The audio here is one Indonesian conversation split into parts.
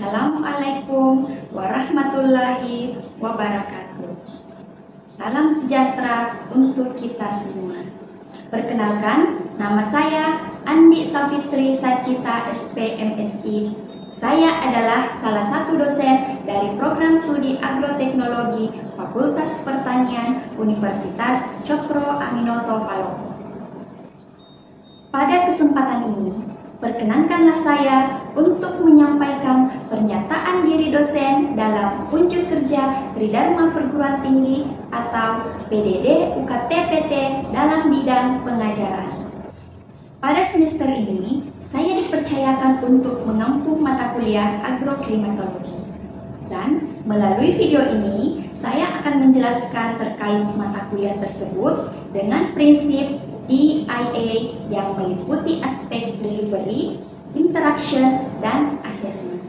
Assalamualaikum warahmatullahi wabarakatuh. Salam sejahtera untuk kita semua. Perkenalkan, nama saya Andi Safitri Sacita SPMSI. Saya adalah salah satu dosen dari program studi agroteknologi Fakultas Pertanian Universitas Cokro Aminoto Palopo. Pada kesempatan ini, perkenankanlah saya untuk menyampaikan pernyataan diri dosen dalam unjuk kerja Tridharma Perguruan Tinggi atau PDD UKT-PT dalam bidang pengajaran. Pada semester ini, saya dipercayakan untuk mengampu mata kuliah agroklimatologi. Dan melalui video ini, saya akan menjelaskan terkait mata kuliah tersebut dengan prinsip DIA yang meliputi aspek delivery, interaction, dan assessment.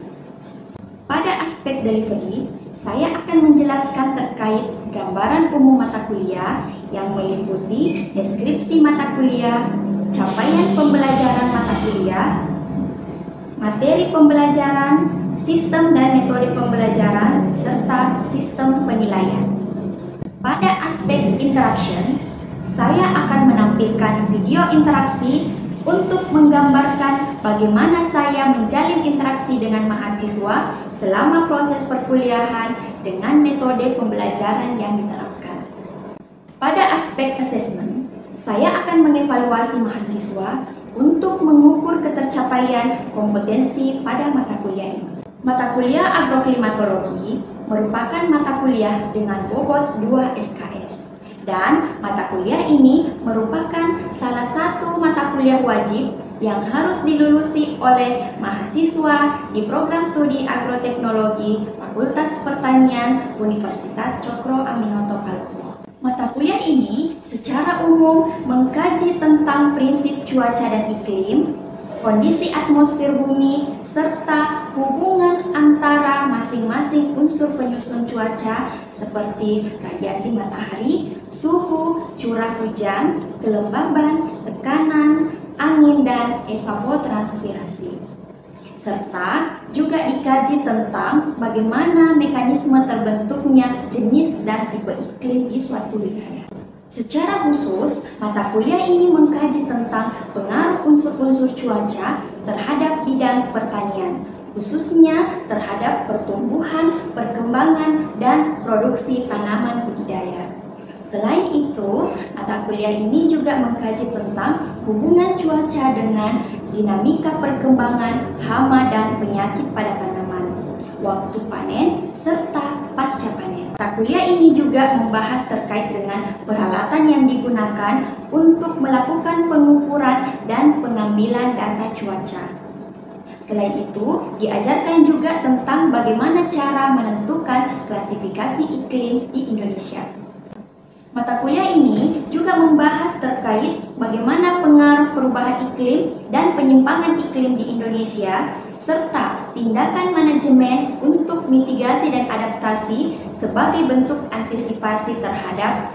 Pada aspek delivery, saya akan menjelaskan terkait gambaran umum mata kuliah yang meliputi deskripsi mata kuliah, capaian pembelajaran mata kuliah, materi pembelajaran, sistem dan metode pembelajaran, serta sistem penilaian. Pada aspek interaction, saya akan menampilkan video interaksi untuk menggambarkan bagaimana saya menjalin interaksi dengan mahasiswa selama proses perkuliahan dengan metode pembelajaran yang diterapkan. Pada aspek assessment, saya akan mengevaluasi mahasiswa untuk mengukur ketercapaian kompetensi pada mata kuliah ini. Mata kuliah agroklimatologi merupakan mata kuliah dengan bobot 2 SKS. Dan mata kuliah ini merupakan salah satu mata kuliah wajib yang harus dilulusi oleh mahasiswa di program studi agroteknologi Fakultas Pertanian Universitas Cokro Aminoto Palopo. Mata kuliah ini secara umum mengkaji tentang prinsip cuaca dan iklim, kondisi atmosfer bumi, serta hubungan antara masing-masing unsur penyusun cuaca seperti radiasi matahari, suhu, curah hujan, kelembaban, tekanan, angin, dan evapotranspirasi. Serta juga dikaji tentang bagaimana mekanisme terbentuknya jenis dan tipe iklim di suatu wilayah. Secara khusus, mata kuliah ini mengkaji tentang pengaruh unsur-unsur cuaca terhadap bidang pertanian, khususnya terhadap pertumbuhan, perkembangan, dan produksi tanaman budidaya. Selain itu, mata kuliah ini juga mengkaji tentang hubungan cuaca dengan dinamika perkembangan hama dan penyakit pada tanaman, waktu panen, serta pasca panen. Mata kuliah ini juga membahas terkait dengan peralatan yang digunakan untuk melakukan pengukuran dan pengambilan data cuaca. Selain itu, diajarkan juga tentang bagaimana cara menentukan klasifikasi iklim di Indonesia. Mata kuliah ini juga membahas terkait bagaimana pengaruh perubahan iklim dan penyimpangan iklim di Indonesia, serta tindakan manajemen untuk mitigasi dan adaptasi sebagai bentuk antisipasi terhadap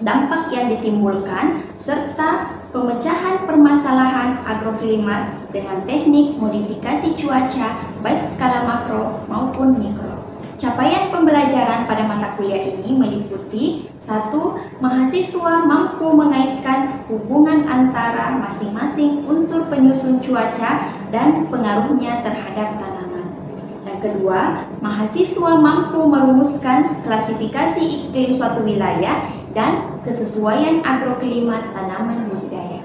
dampak yang ditimbulkan, serta pemecahan permasalahan agroklimat dengan teknik modifikasi cuaca baik skala makro maupun mikro. Capaian pembelajaran pada mata kuliah ini meliputi 1. Mahasiswa mampu mengaitkan hubungan antara masing-masing unsur penyusun cuaca dan pengaruhnya terhadap tanaman. Yang kedua, mahasiswa mampu merumuskan klasifikasi iklim suatu wilayah dan kesesuaian agroklimat tanaman budidaya.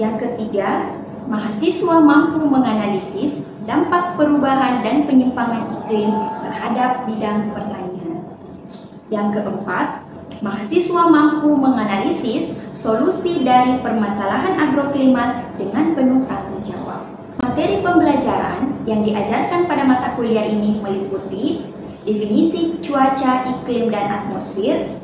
Yang ketiga, mahasiswa mampu menganalisis dampak perubahan dan penyimpangan iklim terhadap bidang pertanian. Yang keempat, mahasiswa mampu menganalisis solusi dari permasalahan agroklimat dengan penuh tanggung jawab. Materi pembelajaran yang diajarkan pada mata kuliah ini meliputi definisi cuaca, iklim, dan atmosfer,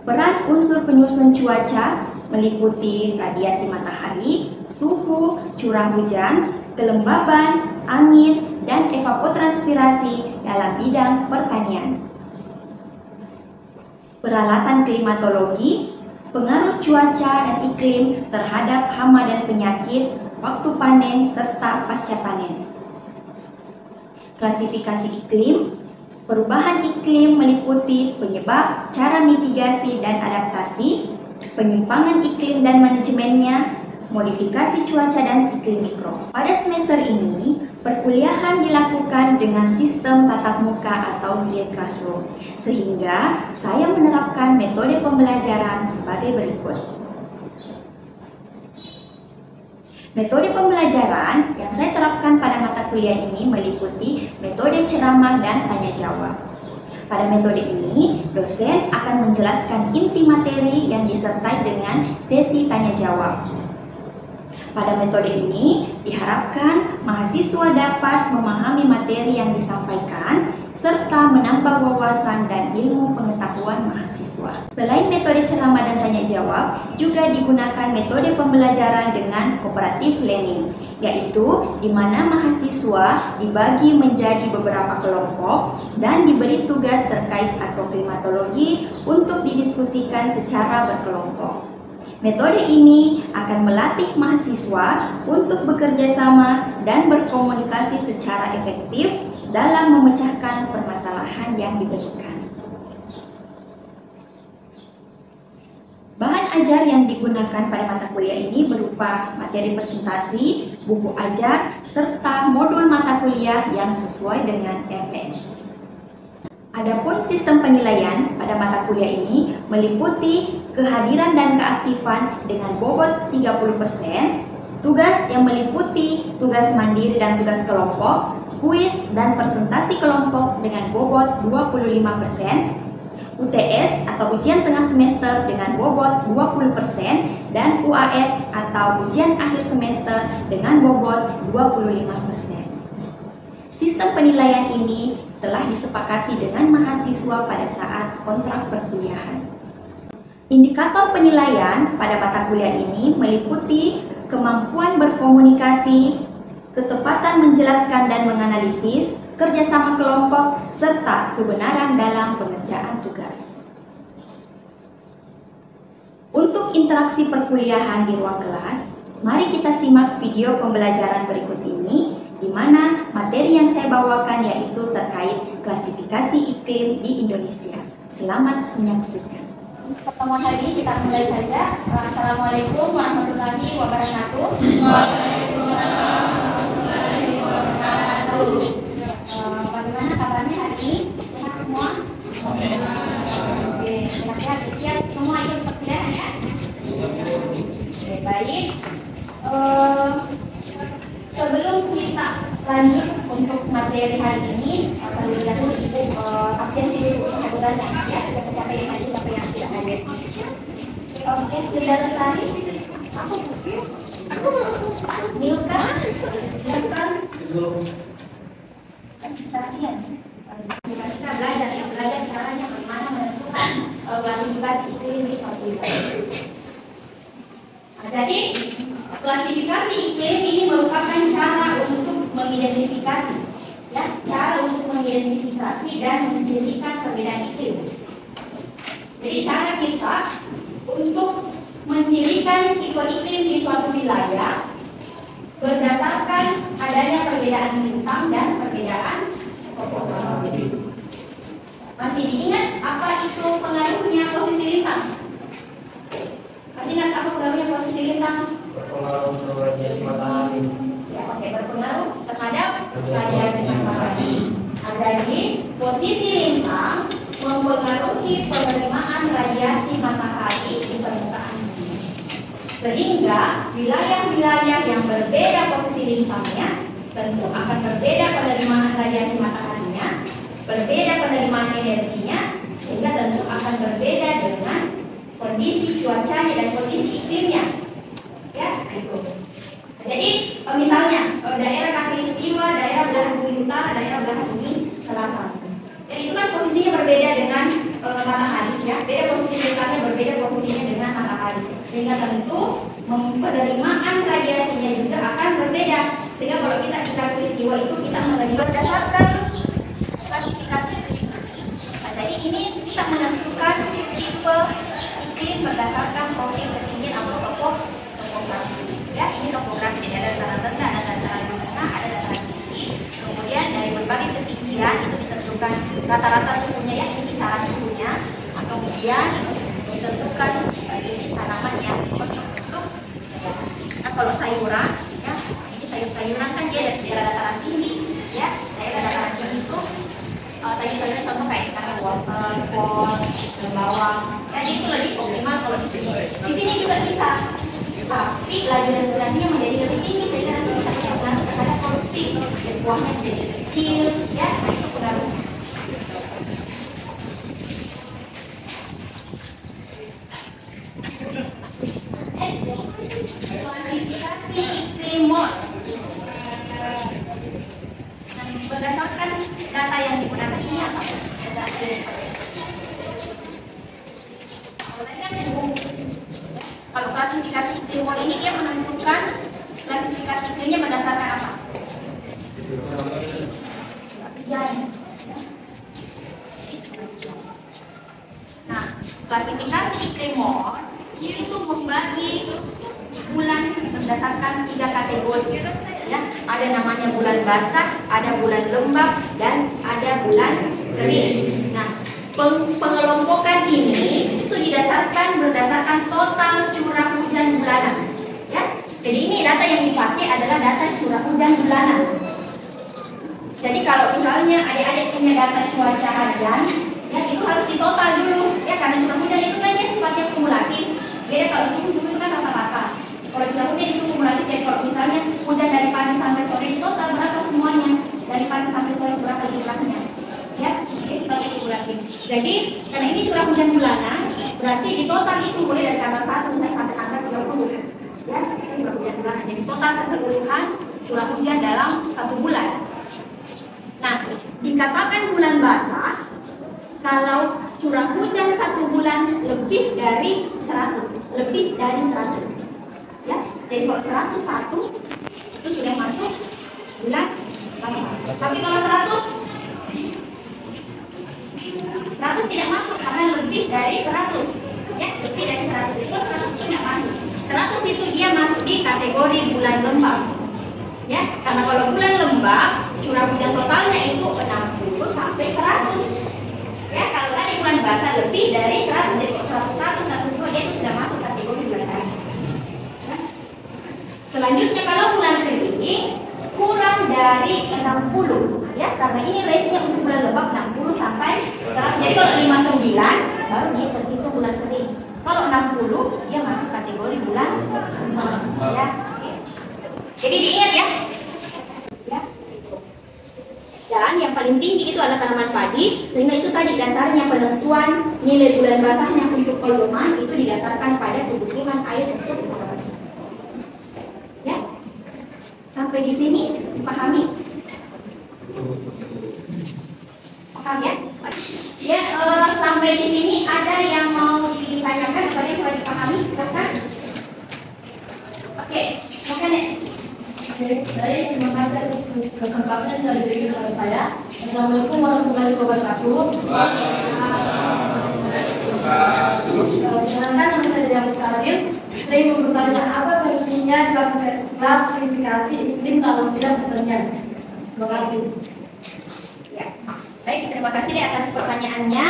peran unsur penyusun cuaca meliputi radiasi matahari, suhu, curah hujan, kelembaban, angin, dan evapotranspirasi dalam bidang pertanian. Peralatan klimatologi, pengaruh cuaca dan iklim terhadap hama dan penyakit, waktu panen, serta pasca panen. Klasifikasi iklim. Perubahan iklim meliputi penyebab, cara mitigasi dan adaptasi, penyimpangan iklim dan manajemennya, modifikasi cuaca dan iklim mikro. Pada semester ini, perkuliahan dilakukan dengan sistem tatap muka atau via classroom, sehingga saya menerapkan metode pembelajaran sebagai berikut. Metode pembelajaran yang saya terapkan pada mata kuliah ini meliputi metode ceramah dan tanya jawab. Pada metode ini, dosen akan menjelaskan inti materi yang disertai dengan sesi tanya jawab. Pada metode ini, diharapkan mahasiswa dapat memahami materi yang disampaikan serta menambah wawasan dan ilmu pengetahuan mahasiswa. Selain metode ceramah dan tanya jawab, juga digunakan metode pembelajaran dengan cooperative learning, yaitu di mana mahasiswa dibagi menjadi beberapa kelompok dan diberi tugas terkait agroklimatologi untuk didiskusikan secara berkelompok. Metode ini akan melatih mahasiswa untuk bekerja sama dan berkomunikasi secara efektif dalam memecahkan permasalahan yang diberikan. Bahan ajar yang digunakan pada mata kuliah ini berupa materi presentasi, buku ajar, serta modul mata kuliah yang sesuai dengan RPS. Adapun sistem penilaian pada mata kuliah ini meliputi kehadiran dan keaktifan dengan bobot 30%, tugas yang meliputi tugas mandiri dan tugas kelompok, kuis dan presentasi kelompok dengan bobot 25%, UTS atau ujian tengah semester dengan bobot 20%, dan UAS atau ujian akhir semester dengan bobot 25%. Sistem penilaian ini telah disepakati dengan mahasiswa pada saat kontrak perkuliahan. Indikator penilaian pada mata kuliah ini meliputi kemampuan berkomunikasi, ketepatan menjelaskan dan menganalisis, kerjasama kelompok, serta kebenaran dalam pengerjaan tugas. Untuk interaksi perkuliahan di ruang kelas, mari kita simak video pembelajaran berikut ini, di mana materi yang saya bawakan yaitu terkait klasifikasi iklim di Indonesia. Selamat menyaksikan. Pertemuan hari ini kita mulai saja. Assalamualaikum warahmatullahi wabarakatuh. Waalaikumsalam warahmatullahi wabarakatuh. Bagaimana kabarnya hari ini? Sehat semua? Oke, siap-siap semua ikut perkuliahan ya? Oke, baik. Sebelum kita lanjut untuk materi hari ini, terlebih dahulu Ibu absensi dulu untuk hadirnya ya, siapa yang hadir, siapa yang tidak hadir. Oke, Linda Lestari, aku Milka, Sakian. Kita belajar ya, belajar caranya bagaimana menentukan klasifikasi iklim di suatu wilayah. Nah, jadi klasifikasi iklim ini merupakan cara untuk mengidentifikasi, ya, cara untuk mengidentifikasi dan mencirikan perbedaan iklim. Jadi cara kita untuk mencirikan tipe iklim di suatu wilayah berdasarkan adanya perbedaan bintang dan perbedaan topografi. Masih diingat apa itu pengaruhnya posisi lintang? Masih ingat apa pengaruhnya posisi lintang? Berpengaruh terhadap radiasi matahari. Ya, oke, berpengaruh terhadap radiasi matahari. Nah, jadi posisi lintang mempengaruhi penerimaan radiasi matahari di permukaan bumi. Sehingga wilayah-wilayah yang berbeda posisi lintangnya tentu akan berbeda penerimaan radiasi mataharinya, berbeda penerimaan energinya, sehingga tentu akan berbeda dengan kondisi cuacanya dan kondisi iklimnya. Ya, itu. Jadi misalnya daerah Khatulistiwa, daerah belahan bumi utara, daerah belahan bumi selatan. Dan itu kan posisinya berbeda dengan matahari, ya. Beda posisi lintangnya, berbeda posisinya dengan matahari. Sehingga tentu penerimaan radiasinya juga akan berbeda. Sehingga kalau kita di Khatulistiwa itu kita menerima berdasarkan klasifikasi iklim. Nah, jadi ini kita menentukan tipe iklim berdasarkan profil ketinggian atau topografi. Ya, ini topografi, jadi ada dataran rendah, ada dataran menengah, ada dataran tinggi. Kemudian dari berbagai kemudian itu ditentukan rata-rata suhunya ya, ini kisaran suhunya. Nah, kemudian ditentukan jenis tanaman yang cocok untuk. Nah, kalau sayuran ya, ini sayur-sayuran kan dia dari daerah dataran tinggi ya, daerah dataran tinggi itu sayur-sayuran contoh kayak karena wortel, kol, bawang. Jadi itu lebih optimal kalau di sini. Di sini juga bisa, tapi laju respirasinya menjadi lebih tinggi sehingga nanti bisa berpengaruh terhadap produksi dan buahnya menjadi kecil ya, nah itu pengaruhnya. Klasifikasi iklim MON. Nah, berdasarkan data yang digunakan ini apa? Kalau klasifikasi iklim MON ini dia menentukan klasifikasi iklimnya berdasarkan apa? Hujan. Nah, klasifikasi iklim MON itu membagi bulan berdasarkan 3 kategori ya. Ada namanya bulan basah, ada bulan lembab, dan ada bulan kering. Nah, pengelompokan ini itu berdasarkan total curah hujan bulanan ya. Jadi ini data yang dipakai adalah data curah hujan bulanan. Jadi kalau misalnya adik-adik punya data cuaca harian ya, itu harus ditotal dulu ya, karena curah hujan itu kan dia sifatnya kumulatif. Beda kalau suhu itu kan rata-rata. Kalau curah hujan itu kumulatif, jadi kalau misalnya hujan dari pagi sampai sore di total berapa semuanya, dari pagi sampai sore berapa jumlahnya ya, ini sifatnya kumulatif. Jadi karena ini curah hujan bulanan, berarti di total itu mulai dari tanggal 1 sampai tanggal 30 ya, ini curah hujan bulanan. Jadi total keseluruhan curah hujan dalam 1 bulan. Nah, dikatakan bulan basah kalau curah hujan 1 bulan lebih dari 100 ya. Jadi kalau 101 itu sudah masuk bulan basah. Tapi kalau 100 tidak masuk karena lebih dari 100 ya, lebih dari 100. Jadi kalau 100 itu tidak masuk. 100 itu dia masuk di kategori bulan lembab ya, karena kalau bulan lembab curah hujan totalnya itu 60 sampai 100 ya. Kalau tadi bulan basah lebih dari 100, jadi 101, 102 dia itu sudah masuk kategori bulan basah ya. Selanjutnya kalau bulan kering kurang dari 60 ya, karena ini range-nya untuk bulan lembab 60 sampai 100. Jadi kalau 59 baru dia terhitung bulan kering. Kalau 60 dia masuk kategori bulan lembab ya. Jadi diingat ya. Dan yang paling tinggi itu adalah tanaman padi, sehingga itu tadi dasarnya penentuan nilai bulan basahnya untuk koloman itu didasarkan pada kebutuhan air untuk tanaman. Ya, sampai di sini dipahami? Paham ya? Ya, sampai di sini ada yang mau ditanyakan atau yang sudah dipahami? Silakan. Oke, silakan ya. Baik, terima kasih atas kesempatan yang telah diberikan kepada saya. Assalamualaikum warahmatullahi wabarakatuh. Perkenalkan, nama saya Dewi Karim. Saya mau bertanya apa pentingnya klasifikasi iklim dalam bidang pertanian. Terima kasih. Ya, baik, terima kasih atas pertanyaannya.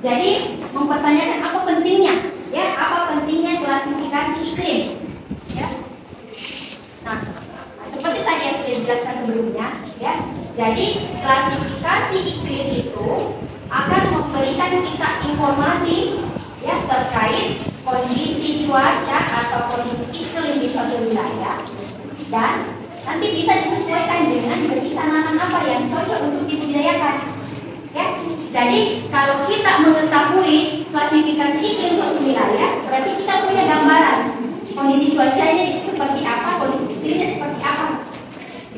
Jadi mempertanyakan apa pentingnya, ya, apa pentingnya klasifikasi iklim, ya. Nah, seperti tadi yang sudah dijelaskan sebelumnya, ya. Jadi klasifikasi iklim itu akan memberikan kita informasi, ya, terkait kondisi cuaca atau kondisi iklim di suatu wilayah, dan nanti bisa disesuaikan dengan jenis tanaman apa yang cocok untuk dibudidayakan. Ya, jadi kalau kita mengetahui klasifikasi iklim suatu wilayah, berarti kita punya gambaran kondisi cuacanya seperti apa, kondisi iklimnya seperti apa.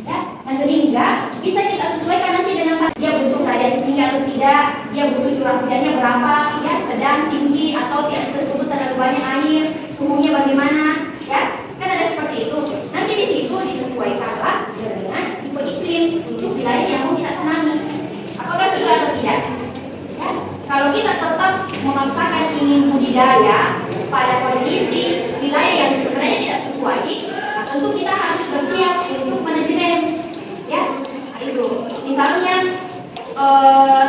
Ya, nah sehingga bisa kita sesuaikan nanti dengan dia butuh radiasi tinggi atau tidak, dia butuh curah hujannya berapa, ya, sedang, tinggi atau tidak butuh terlalu banyak air, suhunya bagaimana, ya, kan ada seperti itu. Nanti di situ disesuaikanlah dengan tipe iklim untuk wilayah yang mau kita tanami. Apakah sesuai atau tidak? Ya, kalau kita tetap memaksakan ingin budidaya pada kondisi wilayah yang sebenarnya tidak sesuai, tentu kita harus bersiap untuk manajemen. Ya, nah itu. Misalnya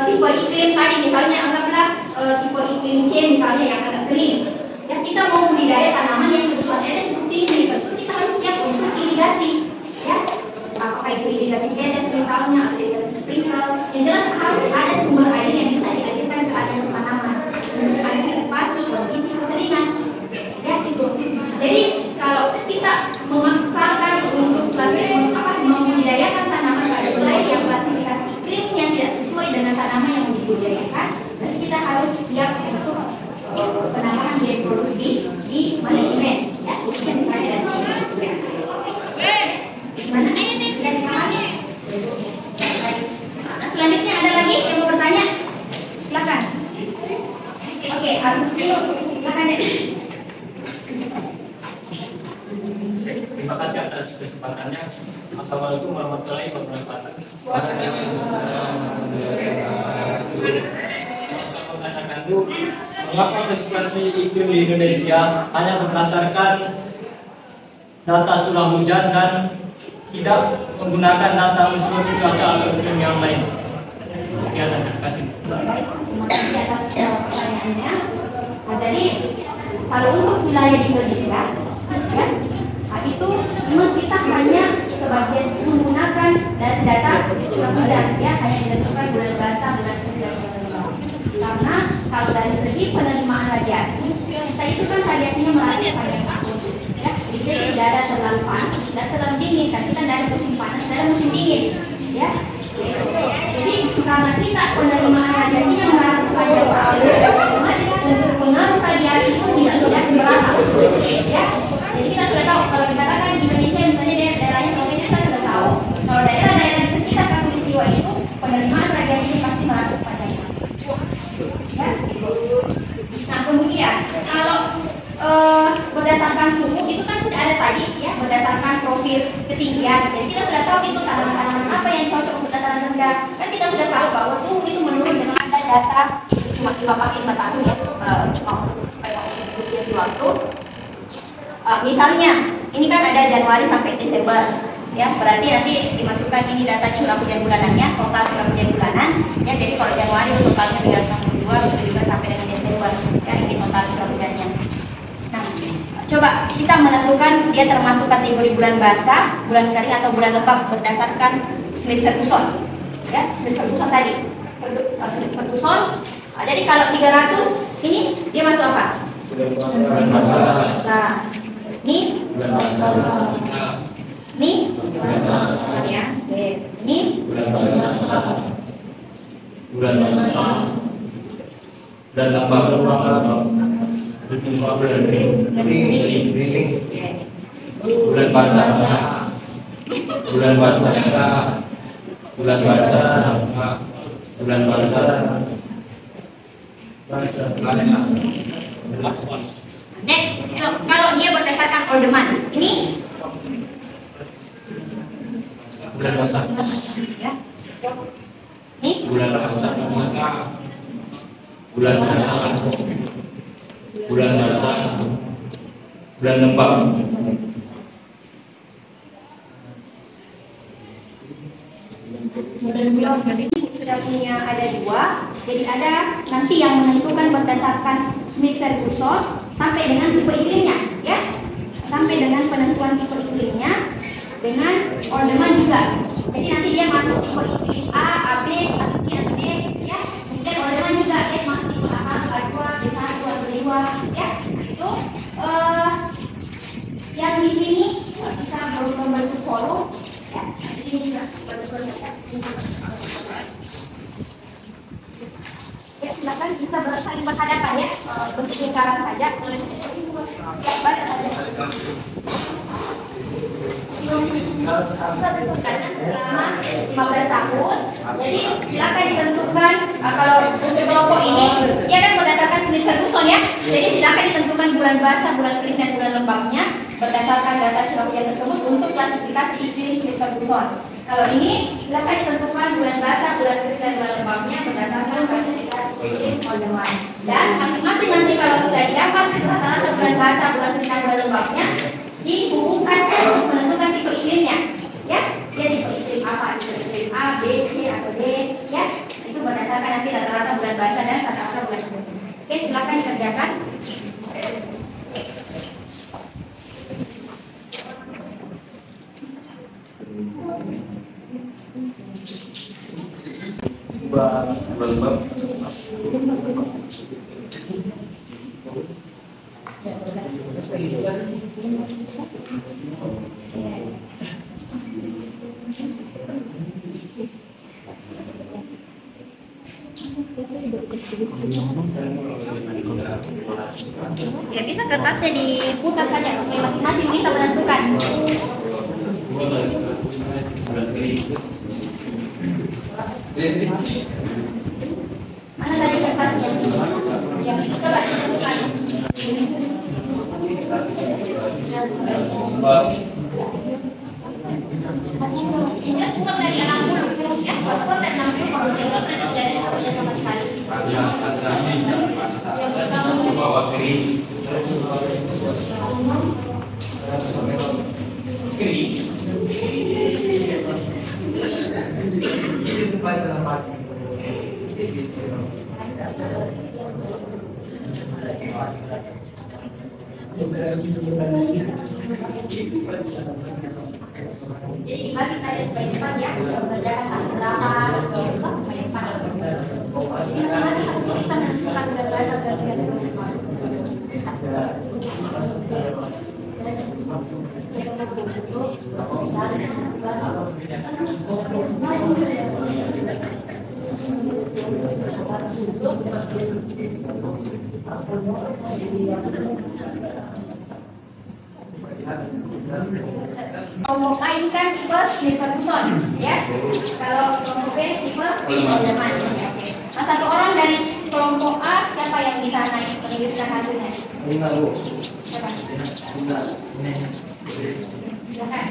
tipe iklim tadi, misalnya anggaplah tipe iklim C misalnya yang agak kering. Ya, kita mau budidaya tanaman yang kebutuhan airnya cukup tinggi, tentu kita harus siap untuk irigasi. Ya, apakah itu irigasi tetes misalnya, atau irigasi sprinkle. Yang jelas harus ada sumber air yang bisa dialirkan ke area tanaman untuk antisipasi kondisi kekeringan. Ya, itu. Jadi kalau kita memaksakan untuk membudidayakan tanaman pada wilayah yang klasifikasi iklim yang tidak sesuai dengan tanaman yang dibudidayakan, dan kita harus siap untuk penambahan biaya produksi di manajemen. Ya, yang misalnya dari mana aja nih dari kamarnya. Nah, selanjutnya ada lagi yang mau bertanya? Silakan. Oke, Agustinus, silakan deh. Terima kasih atas kesempatannya. Assalamualaikum warahmatullahi wabarakatuh. Saya menanyakan dulu, mengapa klasifikasi iklim di Indonesia hanya berdasarkan data curah hujan dan tidak menggunakan data unsur cuaca atau iklim yang lain? Sekian, terima kasih. Terima kasih atas pertanyaannya. Nah, jadi kalau untuk wilayah di Indonesia, ya, itu memang kita hanya sebagian menggunakan data curah hujan, ya, hanya ditentukan bulan basah, bulan kering dan bulan lembab. Karena kalau dari segi penerimaan radiasi, kita itu kan radiasinya melalui sepanjang tahun, ya, jadi dia tidak ada terlalu panas, tidak terlalu dingin, kan kita dari musim panas, dari musim dingin, ya. Jadi karena kita penerimaan radiasinya melalui sepanjang tahun, otomatis untuk pengaruh radiasi itu tidak merata, ya. Jadi kita sudah tahu kalau dikatakan di Indonesia misalnya daerahnya kalau kita sudah tahu kalau daerah-daerah di sekitar Katulistiwa itu penerimaan radiasinya pasti merata sepanjang tahun. Ya. Nah, kemudian kalau berdasarkan suhu itu kan sudah ada tadi, ya, berdasarkan profil ketinggian. Jadi kita sudah tahu itu tanaman-tanaman apa yang cocok untuk dataran rendah. Kan kita sudah tahu bahwa suhu itu menurun dengan ada data itu cuma 5 tahun, ya, cuma supaya usia waktu. Misalnya ini kan ada Januari sampai Desember, ya, berarti nanti dimasukkan ini data curah hujan bulanannya, total curah hujan bulanan, ya. Jadi kalau Januari totalnya 362, begitu juga sampai dengan Desember, ya, ini total curah hujannya. Nah, coba kita menentukan dia termasuk kategori bulan basah, bulan kering atau bulan lembab berdasarkan Smith-Ferguson, ya, Smith-Ferguson tadi, Smith-Ferguson. Jadi kalau 300 ini dia masuk apa? Basah. Ini ini ya, ini bulan basah dan lembab, bulan basah, bulan basah. Next, kalau dia berdasarkan ordeman, ini Bulan basah. ya. Ini Bulan basah. Bulan basah. Bulan basah. Bulan lembab. Jadi sudah punya ada dua. Jadi ada nanti yang menentukan berdasarkan Smith-Ferguson sampai dengan tipe iklimnya, ya, sampai dengan penentuan tipe iklimnya dengan ordeman juga. Jadi nanti dia masuk tipe iklim A, AB, atau C, atau D, ya. Kemudian ordeman juga dia masuk tipe A1, A2, B1, A2, ya. Itu yang di sini bisa membentuk forum, ya. Di sini juga bentuk ya. Ya, silakan bisa saling berhadapan, ya, bentuk lingkaran saja. Ya, balik saja. Selama 15 tahun. Jadi silakan ditentukan kalau untuk kelompok ini dia kan berdasarkan Smith-Ferguson, ya. Jadi silakan ditentukan bulan basah, bulan kering dan bulan lembabnya berdasarkan data curah hujan tersebut untuk klasifikasi iklim Smith-Ferguson. Kalau ini silakan ditentukan bulan basah, bulan kering dan bulan lembabnya berdasarkan klasifikasi iklim ordeman. Dan masing-masing nanti kalau sudah didapat rata-rata bulan basah, bulan kering dan bulan lembabnya dihubungkan untuk menentukan tipe iklimnya, ya. Dia tipe iklim apa? Tipe iklim A, B, C atau D, ya. Ya bisa kertasnya diputar saja supaya masing-masing bisa menentukan. Mana tadi kertasnya? Yang coba ditentukan. Ini semua dari anak ya, kalau dan 60 kalau tidak pernah dari harusnya sama sekali. Yang pertama jadi dibagi saja supaya cepat ya, berdasarkan belakang, supaya cepat. Ini nanti harus bisa menentukan berdasarkan kelompok A ini kan tipe Ferguson ya. Kalau kelompok B tipe Olderman. Nah, satu orang dari kelompok A siapa yang bisa naik menuliskan hasilnya? Siapa? Silakan.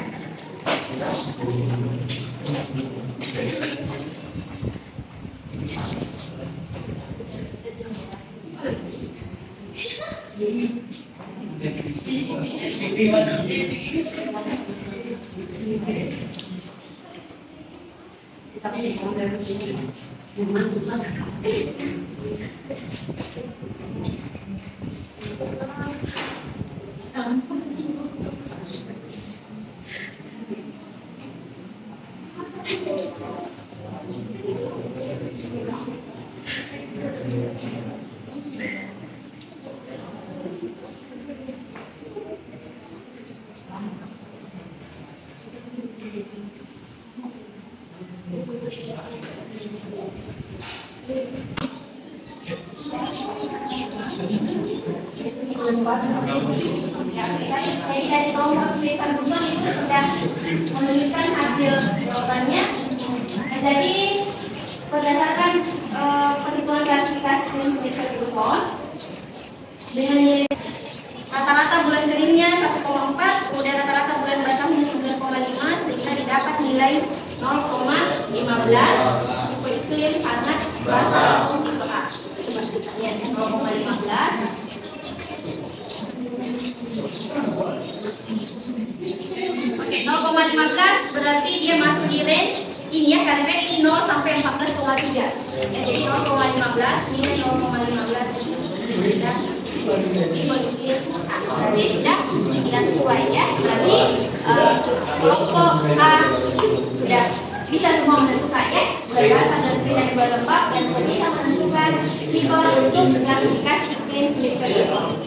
Jadi dari kelompok Ferguson itu sudah menuliskan hasil jawabannya. Jadi berdasarkan perhitungan klasifikasi Ferguson dengan nilai rata-rata bulan keringnya 1,4, kemudian rata-rata bulan basahnya 9,5, sehingga didapat nilai 0,15. Itu yang sangat basah untuk A. Lihat 0,15. 0,15 berarti dia masuk di range ini ya, karena kan ini 0 sampai 14,3 ya, jadi 0,15 ini 0,15 berarti sudah tidak sesuai ya. Berarti kelompok A sudah bisa semua menentukan ya, berdasarkan dari berlembab dan bisa menentukan tipe untuk klasifikasi iklim Smith Ferguson.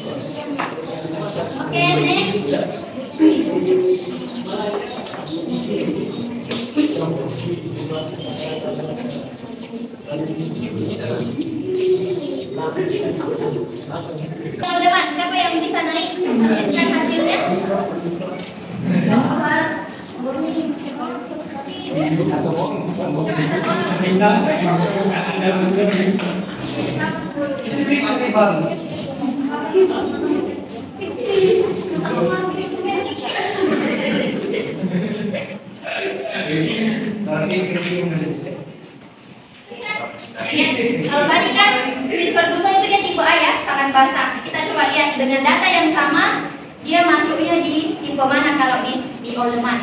Oke, next. Teman-teman, siapa yang bisa naik menuliskan hasilnya? Kalau tadi kan Smith Ferguson itu dia tipe A ya, sangat basah. Kita coba lihat dengan data yang sama, dia masuknya di tipe mana kalau di Olderman?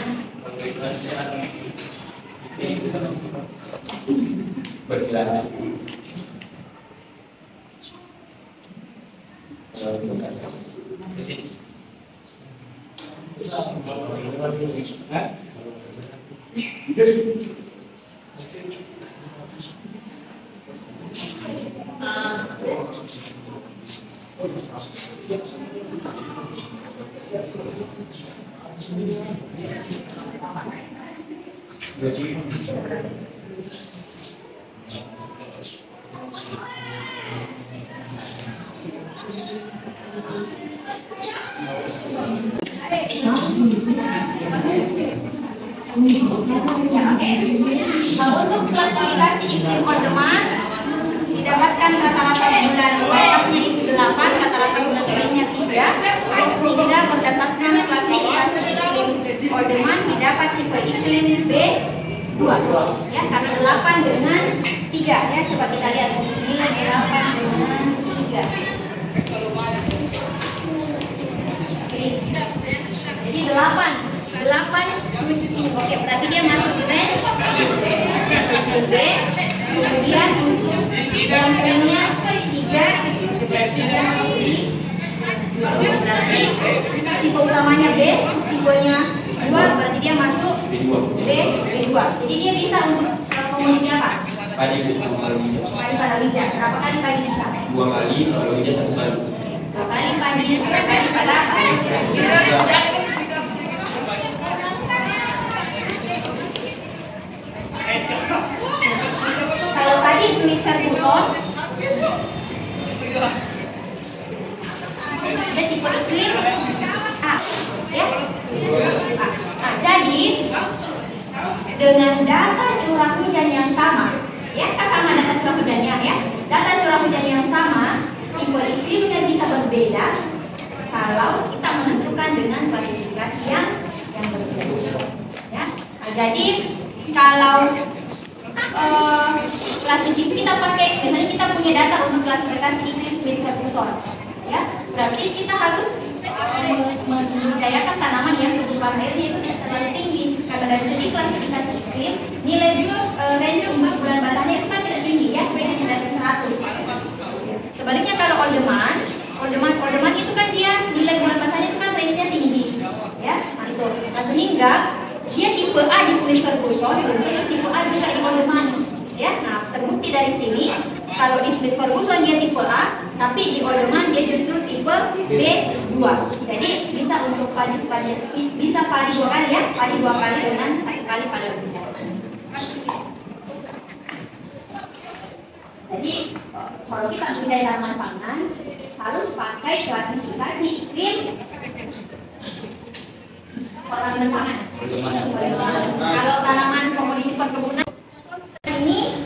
Bersilakan. Untuk klasifikasi iklim on-demand didapatkan rata-rata bulan basahnya itu 8, rata-rata bulan keringnya 3, sehingga berdasarkan klasifikasi iklim on-demand didapat tipe iklim B2 ya, karena 8 dengan 3 ya. Coba kita lihat nilai 8 dengan 3. Jadi 8 oke, berarti dia masuk di range B. Kemudian untuk bulan keringnya 3, berarti dia masuk di berarti tipe utamanya B, tipenya 2, berarti dia masuk B2. Jadi dia bisa untuk komoditi apa? Padi Palawija. Berapa kali padi bisa? 2 kali, palawija 1 kali. 2 kali padi, 1 kali palawija. Kalau tadi Smith Ferguson, dia tipe iklim A, ya. Nah, jadi dengan data curah hujan yang sama, ya, kan sama data curah hujannya, ya. Data curah hujan yang sama, tipe iklimnya bisa berbeda kalau kita menentukan dengan klasifikasi yang berbeda, ya. Nah, jadi kalau klasifikasi kita pakai, misalnya kita punya data untuk klasifikasi iklim Smith Ferguson, ya, berarti kita harus membudidayakan tanaman yang kebutuhan airnya itu tidak terlalu tinggi. Karena dari segi klasifikasi iklim, nilai range untuk bulan basahnya itu kan tidak tinggi, ya, hanya dari 100. Sebaliknya kalau on-demand itu kan dia nilai bulan basahnya itu kan range-nya tinggi, ya, nah itu. Nah, sehingga dia tipe A di Smith Ferguson, tipe A juga di on-demand, ya. Nah, terbukti dari sini kalau di Smith Ferguson dia tipe A, tapi di on-demand dia justru tipe B2. Jadi bisa untuk padi 2 kali, ya, padi 2 kali dengan 1 kali palawija. Jadi kalau kita budidaya tanaman pangan harus pakai klasifikasi iklim tanaman pangan. Kalau tanaman komoditi perkebunan ini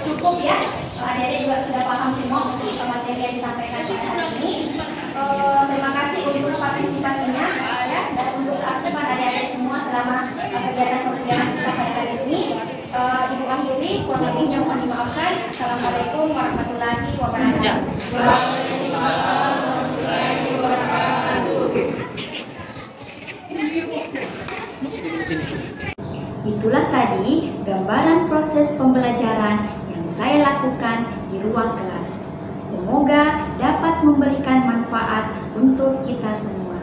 cukup, ya. Adik-adik juga sudah paham semua untuk materi yang disampaikan pada hari ini. Terima kasih untuk partisipasinya, ya, dan untuk keaktifan adik-adik semua selama kegiatan kita pada hari ini. Ibu akhiri, kurang lebihnya mohon dimaafkan. Assalamualaikum warahmatullahi wabarakatuh. Itulah tadi gambaran proses pembelajaran yang saya lakukan di ruang kelas. Semoga dapat memberikan manfaat untuk kita semua.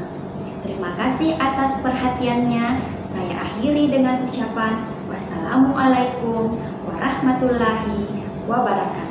Terima kasih atas perhatiannya. Saya akhiri dengan ucapan wassalamualaikum warahmatullahi wabarakatuh.